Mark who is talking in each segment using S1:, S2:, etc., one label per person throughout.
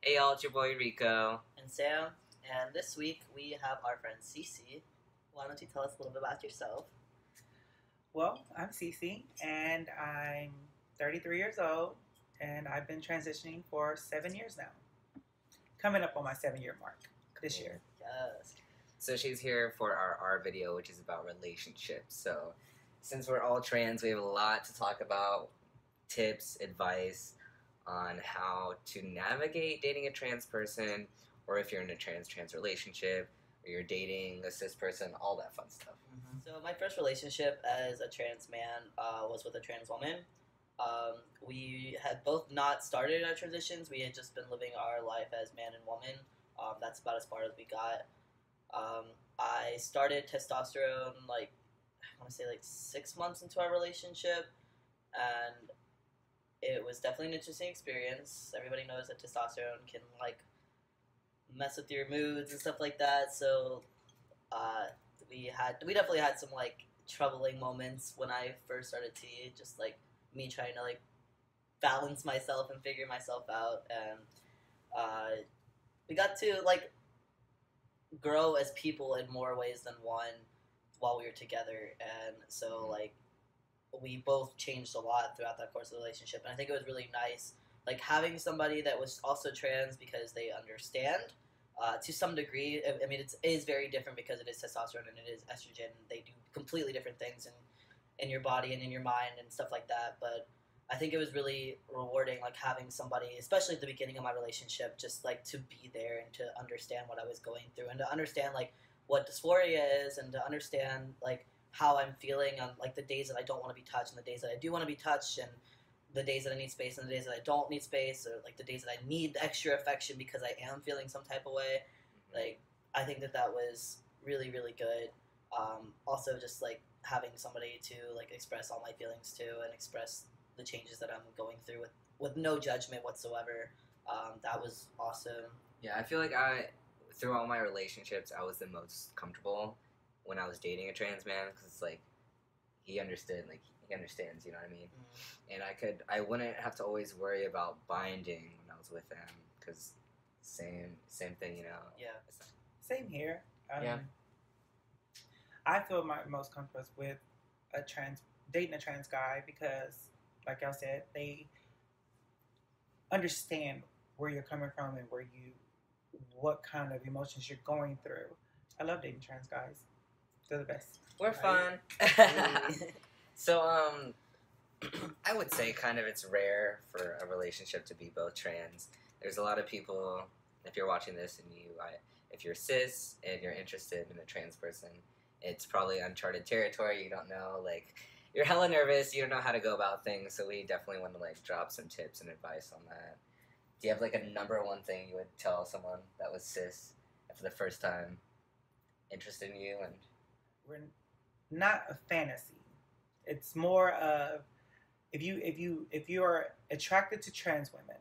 S1: Hey y'all, it's your boy Rico.
S2: And Sam, and this week we have our friend CiCi. Why don't you tell us a little bit about yourself?
S3: Well, I'm CiCi, and I'm 33 years old, and I've been transitioning for 7 years now. Coming up on my 7 year mark this year.
S2: Yes.
S1: So she's here for our video, which is about relationships. So since we're all trans, we have a lot to talk about, tips, advice on how to navigate dating a trans person, or if you're in a trans relationship, or you're dating a cis person, all that fun stuff.
S2: So my first relationship as a trans man was with a trans woman. We had both not started our transitions. We had just been living our life as man and woman. That's about as far as we got. I started testosterone I want to say 6 months into our relationship, and it was definitely an interesting experience. Everybody knows that testosterone can mess with your moods and stuff like that. So we definitely had some troubling moments when I first started T. Just me trying to balance myself and figure myself out, and we got to grow as people in more ways than one while we were together, and so we both changed a lot throughout that course of the relationship, and I think it was really nice having somebody that was also trans because they understand to some degree. I mean, it is very different because it is testosterone and it is estrogen. They do completely different things in your body and in your mind and stuff like that, but I think it was really rewarding having somebody, especially at the beginning of my relationship, just to be there and to understand what I was going through and to understand what dysphoria is and to understand how I'm feeling on the days that I don't want to be touched and the days that I do want to be touched, and the days that I need space and the days that I don't need space, or the days that I need extra affection because I am feeling some type of way. I think that was really, really good. Also just having somebody to express all my feelings to and express the changes that I'm going through with no judgment whatsoever. That was awesome.
S1: Yeah, I feel through all my relationships, I was the most comfortable when I was dating a trans man, because he understood, he understands, you know what I mean?
S2: Mm-hmm.
S1: And I wouldn't have to always worry about binding when I was with him, because same thing, you know?
S2: Yeah.
S3: Same here.
S1: Yeah.
S3: I feel most comfortable with dating a trans guy because, like y'all said, they understand where you're coming from and what kind of emotions you're going through. I love dating trans guys. They're the best.
S1: We're fun. So, I would say it's rare for a relationship to be both trans. There's a lot of people, if you're watching this and if you're cis and you're interested in a trans person, it's probably uncharted territory. You don't know, you're hella nervous, you don't know how to go about things, so we definitely want to drop some tips and advice on that. Do you have a number one thing you would tell someone that was cis for the first time interested in you? And
S3: we're not a fantasy. It's more of if you are attracted to trans women,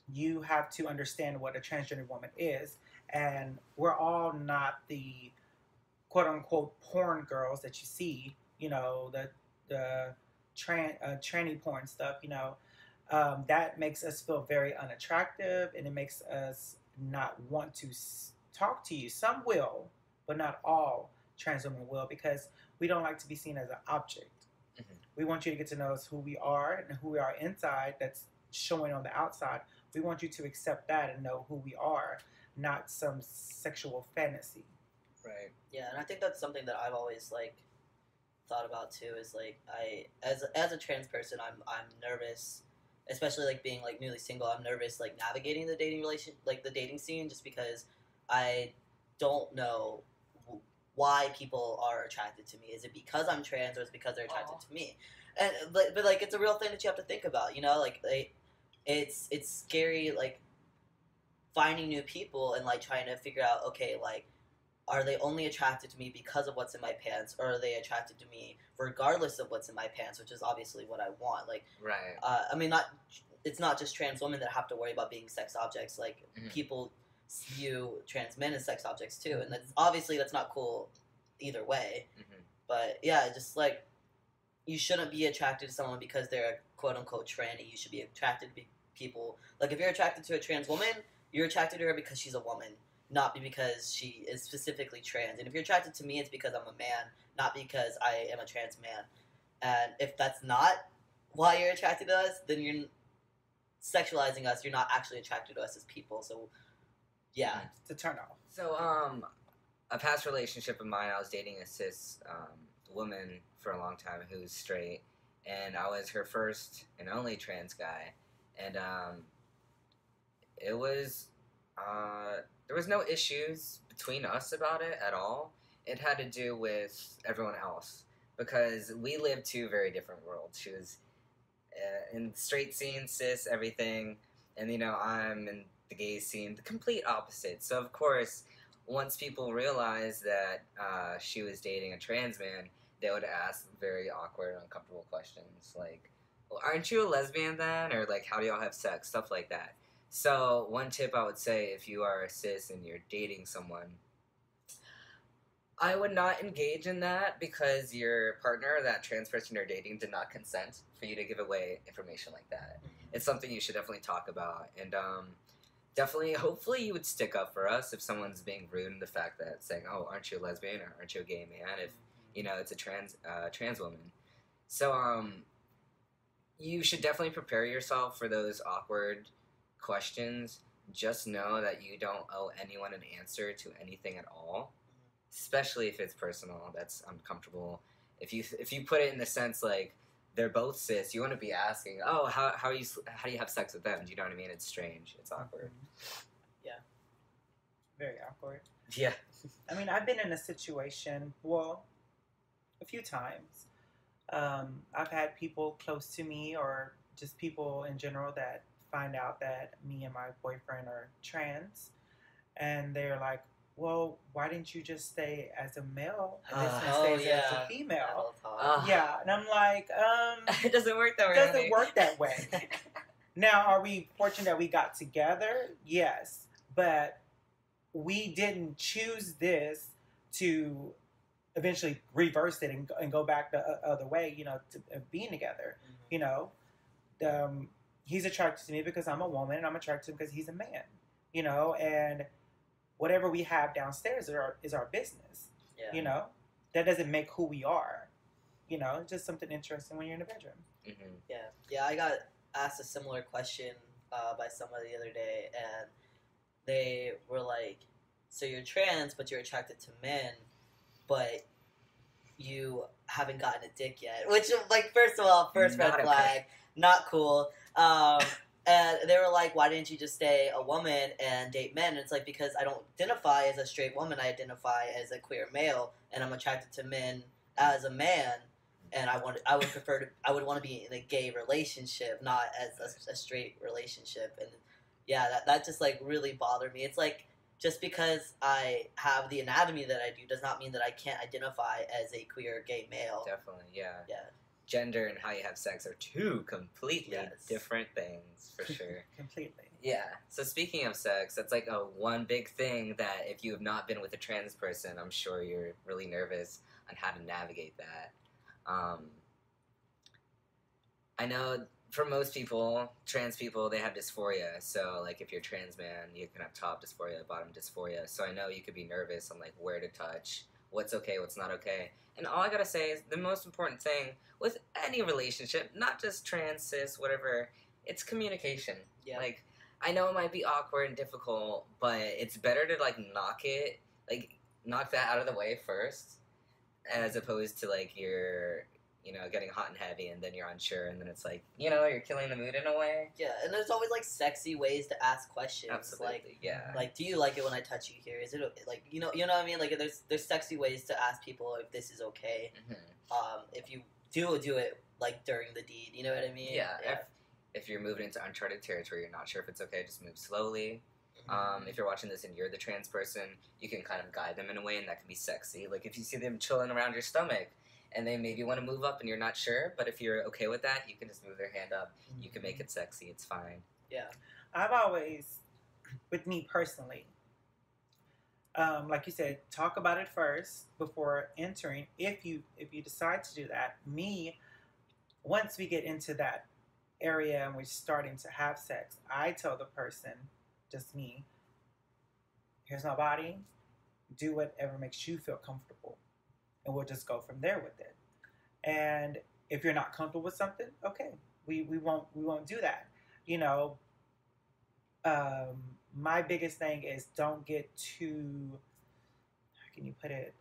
S3: you have to understand what a transgender woman is, and we're all not the quote unquote porn girls that you see. You know, the tranny porn stuff. You know, that makes us feel very unattractive, and it makes us not want to talk to you. Some will, but not all trans women will, because we don't like to be seen as an object.
S1: Mm-hmm.
S3: We want you to get to know us, who we are and who we are inside, that's showing on the outside. We want you to accept that and know who we are, not some sexual fantasy.
S1: Right.
S2: Yeah, and I think that's something that I've always thought about too, is I as a trans person, I'm nervous, especially being newly single. I'm nervous navigating the dating the dating scene, just because I don't know why people are attracted to me. Is it because I'm trans, or is it because they're attracted to me? And but it's a real thing that you have to think about, you know. It's scary finding new people and trying to figure out, okay, are they only attracted to me because of what's in my pants, or are they attracted to me regardless of what's in my pants, which is obviously what I want.
S1: Right.
S2: I mean, it's not just trans women that have to worry about being sex objects.
S1: Mm-hmm.
S2: People view trans men as sex objects too, and that's not cool either way.
S1: Mm-hmm.
S2: But yeah, just you shouldn't be attracted to someone because they're a quote unquote tranny. You should be attracted people. Like if you're attracted to a trans woman, you're attracted to her because she's a woman, not because she is specifically trans. And if you're attracted to me, it's because I'm a man, not because I am a trans man. And if that's not why you're attracted to us, then you're sexualizing us. You're not actually attracted to us as people. So, yeah.
S3: It's a turn off.
S1: So, a past relationship of mine, I was dating a cis woman for a long time who was straight, and I was her first and only trans guy. And it was, there was no issues between us about it at all. It had to do with everyone else, because we lived two very different worlds. She was in the straight scene, cis, everything, and I'm in the gay scene, the complete opposite. So of course, once people realized that she was dating a trans man, they would ask very awkward, uncomfortable questions like, well, aren't you a lesbian then? Or like, how do y'all have sex? Stuff like that. So one tip I would say, if you are a cis and you're dating someone, I would not engage in that, because your partner or that trans person you're dating did not consent for you to give away information like that. It's something you should definitely talk about. And definitely, hopefully you would stick up for us if someone's being rude in the fact that saying, oh, aren't you a lesbian or aren't you a gay man, if, it's a trans woman. So you should definitely prepare yourself for those awkward questions. Just know that you don't owe anyone an answer to anything at all. Especially if it's personal, that's uncomfortable. If you put it in the sense like they're both cis, you want to be asking, oh, how do you have sex with them? Do you know what I mean? It's strange. It's awkward.
S2: Yeah.
S3: Very awkward.
S1: Yeah.
S3: I mean, I've been in a situation, well, a few times. I've had people close to me, or just people in general, that find out that me and my boyfriend are trans, and they're like, well, why didn't you just stay as a male and this one stays as a female? Yeah, and I'm like,
S1: it doesn't work that way.
S3: It doesn't work that way. Now, are we fortunate that we got together? Yes, but we didn't choose this to eventually reverse it and go back the other way, to being together. He's attracted to me because I'm a woman, and I'm attracted to him because he's a man, and whatever we have downstairs is our business. Yeah. That doesn't make who we are. It's just something interesting when you're in the bedroom.
S2: Mm-hmm. Yeah. I got asked a similar question by somebody the other day, and they were like, "So you're trans, but you're attracted to men, but you haven't gotten a dick yet." Which, like, first of all, red flag, not cool. And they were like, why didn't you just stay a woman and date men? And it's like, because I don't identify as a straight woman. I identify as a queer male, and I'm attracted to men as a man. And I would want to be in a gay relationship, not as a straight relationship. And yeah, that just like really bothered me. It's like, just because I have the anatomy that I do does not mean that I can't identify as a queer gay male.
S1: Definitely, yeah.
S2: Yeah.
S1: Gender and how you have sex are two completely different things, for sure.
S3: Completely.
S1: Yeah. So speaking of sex, that's like one big thing that if you have not been with a trans person, I'm sure you're really nervous on how to navigate that. I know for most people, trans people, they have dysphoria. So like if you're a trans man, you can have top dysphoria, bottom dysphoria. So I know you could be nervous on like where to touch, what's okay, what's not okay. And all I gotta say is the most important thing with any relationship, not just trans, cis, whatever, it's communication.
S2: Yeah.
S1: Like, I know it might be awkward and difficult, but it's better to like knock that out of the way first, as opposed to like you're, getting hot and heavy and then you're unsure and then it's like, you're killing the mood in a way.
S2: Yeah, and there's always like sexy ways to ask questions.
S1: Absolutely,
S2: like,
S1: yeah.
S2: Like, do you like it when I touch you here? Is it like, you know what I mean? Like, there's sexy ways to ask people if this is okay. Mm-hmm. If you do it like during the deed, you know what I mean?
S1: Yeah. If you're moving into uncharted territory, you're not sure if it's okay, just move slowly. Mm-hmm. If you're watching this and you're the trans person, you can kind of guide them in a way, and that can be sexy. Like if you see them chilling around your stomach and they maybe want to move up and you're not sure, but if you're okay with that, you can just move their hand up. Mm-hmm. You can make it sexy. It's fine.
S2: Yeah.
S3: I've always, with me personally, like you said, talk about it first before entering. If you decide to do that, once we get into that area and we're starting to have sex, I tell the person, just me, here's my body, do whatever makes you feel comfortable, and we'll just go from there with it. And if you're not comfortable with something, okay, we won't do that. You know, my biggest thing is don't get too, how can you put it,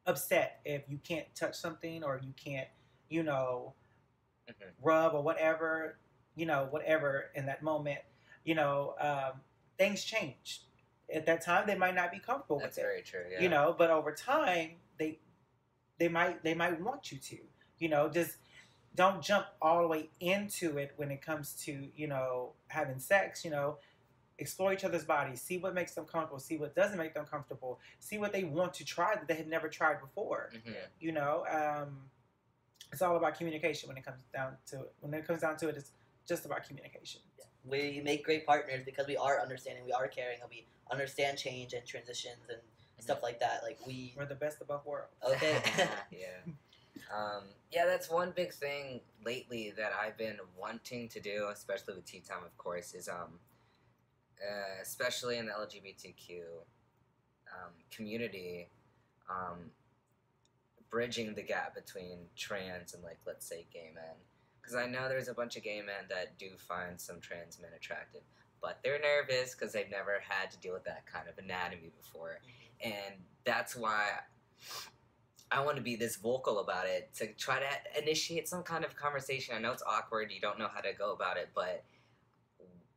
S3: upset if you can't touch something or you can't, you know, rub or whatever, you know, whatever in that moment, you know, things change. At that time, they might not be comfortable
S1: That's
S3: with it.
S1: very true. Yeah.
S3: You know, but over time, they might want you to. You know, just don't jump all the way into it when it comes to, you know, having sex. You know, explore each other's bodies, see what makes them comfortable, see what doesn't make them comfortable, see what they want to try that they had never tried before. You know, it's all about communication when it comes down to it. When it comes down to it, it's just about communication.
S2: Yeah. We make great partners because we are understanding, we are caring, and we understand change and transitions and stuff like that. Like
S3: we're the best of both worlds.
S2: Okay.
S1: Yeah. Yeah, that's one big thing lately that I've been wanting to do, especially with Tea Time, of course, is especially in the LGBTQ community, bridging the gap between trans and, like, let's say gay men. Because I know there's a bunch of gay men that do find some trans men attractive, but they're nervous because they've never had to deal with that kind of anatomy before. And that's why I want to be this vocal about it, to try to initiate some kind of conversation. I know it's awkward, you don't know how to go about it, but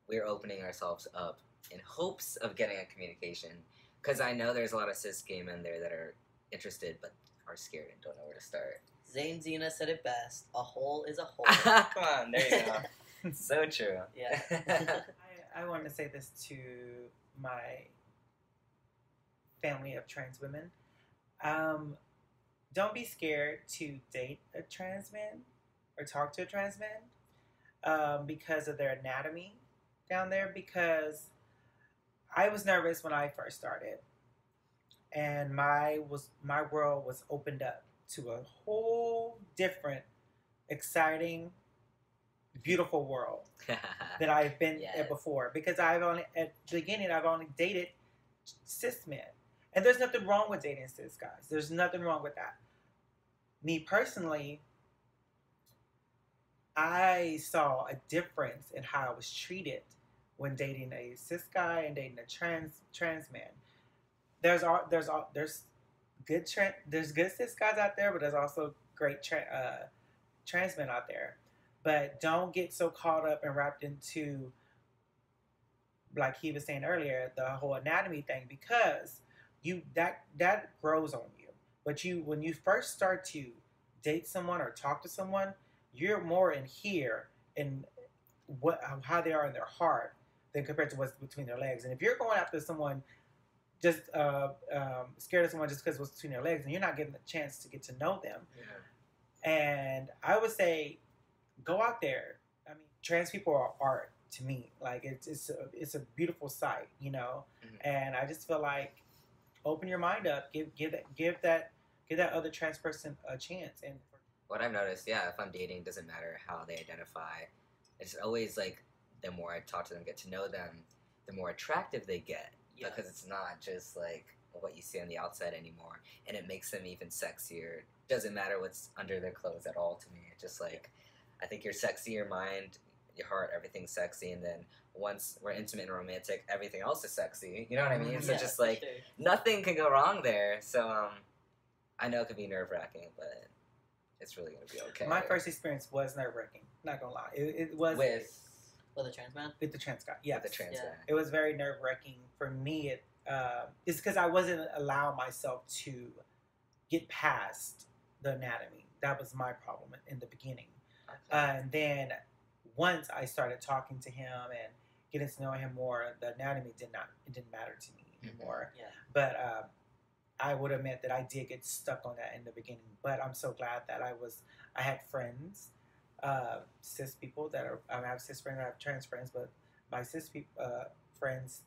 S1: we're opening ourselves up in hopes of getting a communication. Because I know there's a lot of cis gay men there that are interested, but are scared and don't know where to start.
S2: Zane Zena said it best, a hole is a hole.
S1: Come on, there you go. So true.
S2: Yeah.
S3: I want to say this to my family of trans women. Don't be scared to date a trans man or talk to a trans man because of their anatomy down there. Because I was nervous when I first started, and my world was opened up to a whole different, exciting, beautiful world that I've been at before. Because at the beginning I've only dated cis men. And there's nothing wrong with dating cis guys. There's nothing wrong with that. Me personally, I saw a difference in how I was treated when dating a cis guy and dating a trans man. There's good cis guys out there, but there's also great trans men out there. But don't get so caught up and wrapped into, like he was saying earlier, the whole anatomy thing, because that grows on you. But when you first start to date someone or talk to someone, you're more in here in how they are in their heart than compared to what's between their legs. And if you're going after someone just scared of someone just because what's between their legs, and you're not getting the chance to get to know them. Yeah. And I would say, go out there. I mean, trans people are art to me. Like it's a beautiful sight, you know. And I just feel like, open your mind up. Give that other trans person a chance. And
S1: what I've noticed, if I'm dating, doesn't matter how they identify. It's always like, the more I talk to them, get to know them, the more attractive they get. Yes. Because it's not just like what you see on the outside anymore, and it makes them even sexier. Doesn't matter what's under their clothes at all to me. It's just like, I think you're sexy, your mind, your heart, everything's sexy, and then once we're intimate and romantic, everything else is sexy. You know what I mean? So just like, nothing can go wrong there. So I know it could be nerve-wracking, but it's really going to be okay.
S3: My first experience was nerve-wracking. Not going to lie. It was...
S2: With the trans man?
S3: With the trans guy, yes.
S1: With the trans guy.
S3: It was very nerve-wracking for me. It's because I wasn't allowing myself to get past the anatomy. That was my problem in the beginning. Okay. And then once I started talking to him and getting to know him more, the anatomy didn't matter to me anymore. Yeah. But I would admit that I did get stuck on that in the beginning. But I'm so glad that I had friends, cis people I have cis friends, I have trans friends, but my cis friends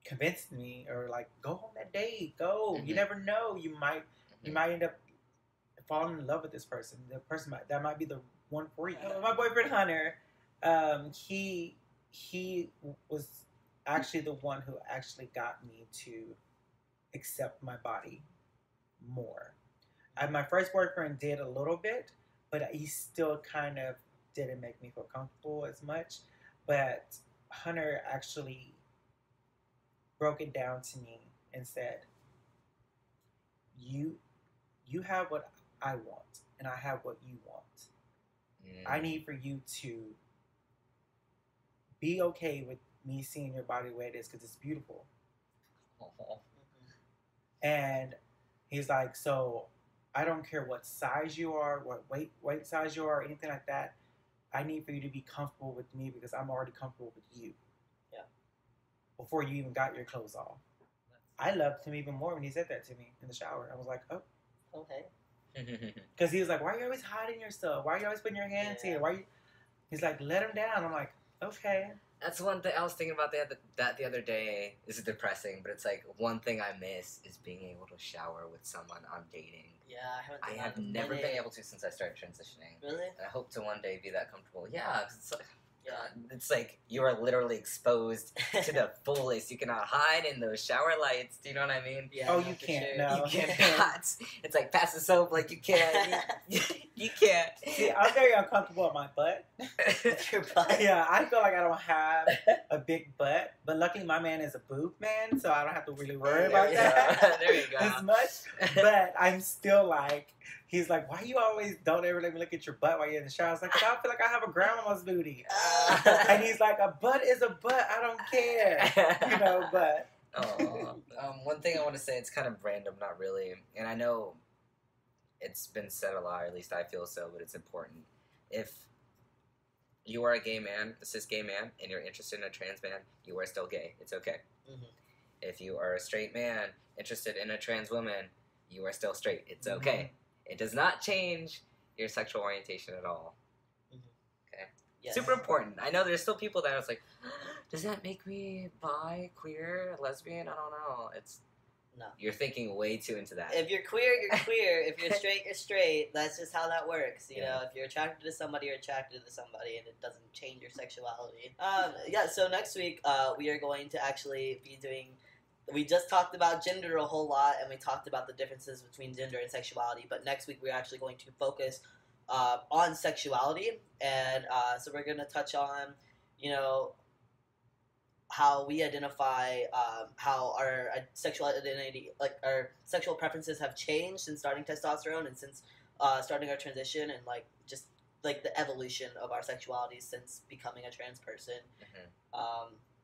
S3: convinced me, or like, go on that date, go. You never know, you might end up fallen in love with this person. The person that might be the one for you. My boyfriend Hunter, he was actually the one who actually got me to accept my body more. My first boyfriend did a little bit, but he still kind of didn't make me feel comfortable as much. But Hunter actually broke it down to me and said, you have what I want, and I have what you want. I need for you to be okay with me seeing your body the way it is, because it's beautiful. And he's like, so I don't care what size you are, what weight size you are, anything like that. I need for you to be comfortable with me because I'm already comfortable with you.
S2: Yeah.
S3: Before you even got your clothes off. I loved him even more when he said that to me in the shower. I was like, oh.
S2: Okay.
S3: Because he was like, why are you always hiding yourself? Why are you always putting your hands here? Why? He's like, let him down. I'm like, okay.
S1: That's one thing I was thinking about the other day. This is depressing, but it's like one thing I miss is being able to shower with someone I'm dating.
S2: Yeah,
S1: I have never been able to since I started transitioning.
S2: Really?
S1: And I hope to one day be that comfortable. Yeah, 'cause it's like, it's like you are literally exposed to the fullest. You cannot hide in those shower lights. Do you know what I mean?
S2: Yeah.
S3: Oh,
S2: no,
S3: you
S2: for
S3: can't.
S2: sure.
S3: No.
S1: You cannot. It's like pass the soap. Like you can't. You can't.
S3: See, I'm very uncomfortable with my butt.
S2: With your butt.
S3: Yeah, I feel like I don't have a big butt, but luckily my man is a boob man, so I don't have to really worry about that
S1: There you go.
S3: as much. But I'm still like, he's like, why you always don't ever let me look at your butt while you're in the shower? I was like, 'cause I feel like I have a grandma's booty. And he's like, a butt is a butt. I don't care. You know, but.
S1: One thing I want to say, it's kind of random, not really. And I know it's been said a lot, or at least I feel so, but it's important. If you are a gay man, a cis gay man, and you're interested in a trans man, you are still gay. It's okay.
S2: Mm-hmm.
S1: If you are a straight man interested in a trans woman, you are still straight. It's okay. It does not change your sexual orientation at all. Okay?
S2: Yes.
S1: Super important. I know there's still people that are like, does that make me bi, queer, lesbian? I don't know. It's
S2: No.
S1: You're thinking way too into that.
S2: If you're queer, you're queer. If you're straight, you're straight. That's just how that works. You know, if you're attracted to somebody, you're attracted to somebody, and it doesn't change your sexuality. So next week, we are going to actually be doing. We just talked about gender a whole lot, and we talked about the differences between gender and sexuality. But next week, we're actually going to focus on sexuality, and so we're going to touch on, you know, how we identify, how our sexual identity, like our sexual preferences have changed since starting testosterone and since starting our transition, and like just like the evolution of our sexuality since becoming a trans person.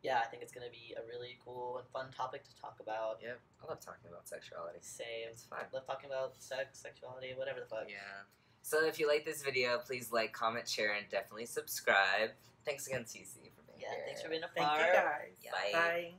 S2: Yeah, I think it's going to be a really cool and fun topic to talk about.
S1: Yeah, I love talking about sexuality.
S2: Same.
S1: It's fun.
S2: I love talking about sex, sexuality, whatever the fuck.
S1: Yeah. So if you like this video, please like, comment, share, and definitely subscribe. Thanks again, CiCi, for being here.
S2: Yeah, thanks for being a
S3: Thank
S2: part.
S3: you guys.
S1: Bye.
S3: Bye.